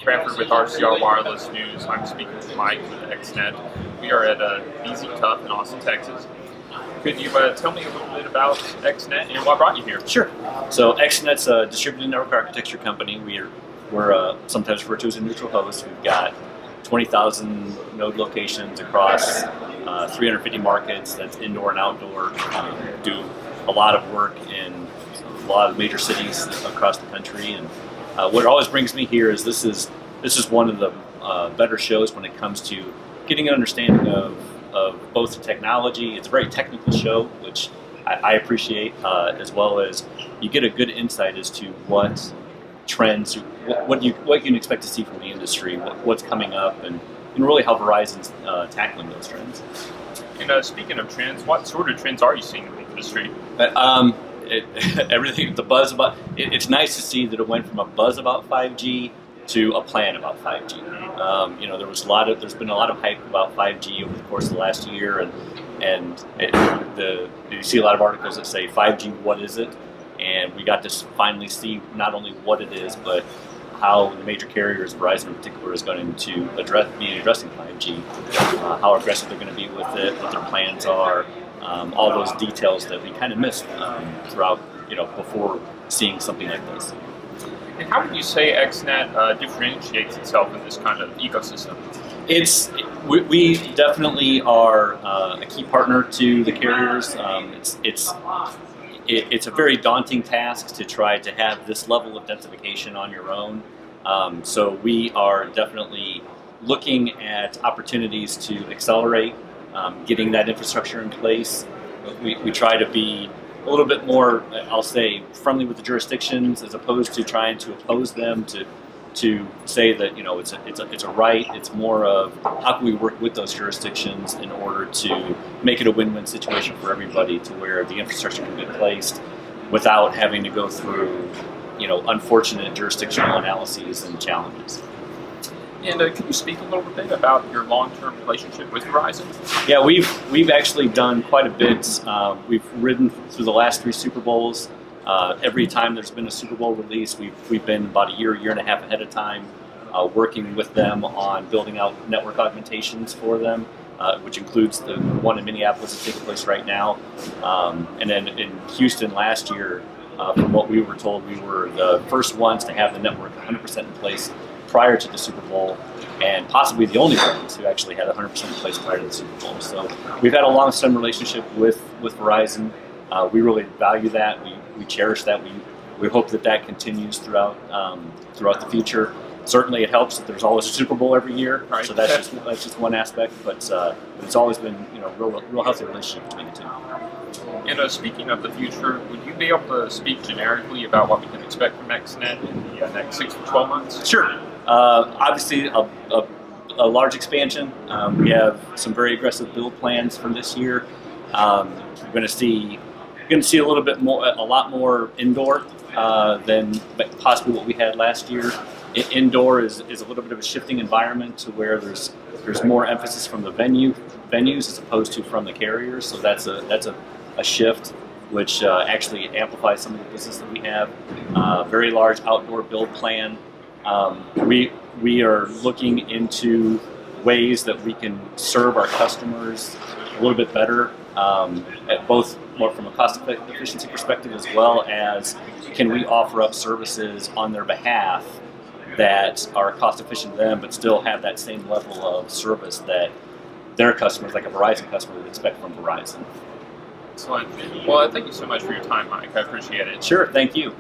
Bradford with RCR Wireless News. I'm speaking with Mike with ExteNet. We are at VZTUF in Austin, Texas. Could you tell me a little bit about ExteNet and what brought you here? Sure. So ExteNet's a distributed network architecture company. We're sometimes referred to as a neutral host. We've got 20,000 node locations across 350 markets. That's indoor and outdoor. Do a lot of work in a lot of major cities across the country. And what always brings me here is this is one of the better shows when it comes to getting an understanding of both the technology. It's a very technical show, which I appreciate, as well as you get a good insight as to what trends, what you can expect to see from the industry, what's coming up, and really how Verizon's tackling those trends. And speaking of trends, what sort of trends are you seeing in the industry? Everything, the buzz about it's nice to see that it went from a buzz about 5G to a plan about 5G. There's been a lot of hype about 5G over the course of the last year, and you see a lot of articles that say 5G, what is it? And we got to finally see not only what it is, but how the major carriers, Verizon in particular, is going to be addressing 5G, how aggressive they're going to be with it, what their plans are. All those details that we kind of missed throughout, before seeing something like this. And how would you say ExteNet differentiates itself in this kind of ecosystem? We definitely are a key partner to the carriers. It's a very daunting task to try to have this level of densification on your own. So we are definitely looking at opportunities to accelerate getting that infrastructure in place. We try to be a little bit more, I'll say, friendly with the jurisdictions as opposed to trying to oppose them to say that it's a right. It's more of how can we work with those jurisdictions in order to make it a win-win situation for everybody, to where the infrastructure can be placed without having to go through unfortunate jurisdictional analyses and challenges. And could you speak a little bit about your long-term relationship with Verizon? Yeah, we've actually done quite a bit. We've ridden through the last 3 Super Bowls. Every time there's been a Super Bowl release, we've been about a year and a half ahead of time, working with them on building out network augmentations for them, which includes the one in Minneapolis that's taking place right now. And then in Houston last year, from what we were told, we were the first ones to have the network 100% in place prior to the Super Bowl, and possibly the only ones who actually had 100% in place prior to the Super Bowl. So we've had a long-term relationship with Verizon. We really value that. We cherish that. We hope that continues throughout the future. Certainly, it helps that there's always a Super Bowl every year. Right. So that's just one aspect. But it's always been real healthy relationship between the two. And speaking of the future, would you be able to speak generically about what we can expect from ExteNet in the next 6 to 12 months? Sure. Obviously, a large expansion. We have some very aggressive build plans for this year. We're going to see a lot more indoor than possibly what we had last year. Indoor is a little bit of a shifting environment to where there's more emphasis from the venues as opposed to from the carriers. So that's a shift, which actually amplifies some of the business that we have. Very large outdoor build plan. We are looking into ways that we can serve our customers a little bit better, at both more from a cost efficiency perspective, as well as can we offer up services on their behalf that are cost efficient to them, but still have that same level of service that their customers, like a Verizon customer, would expect from Verizon. Excellent. Well, thank you so much for your time, Mike. I appreciate it. Sure, thank you.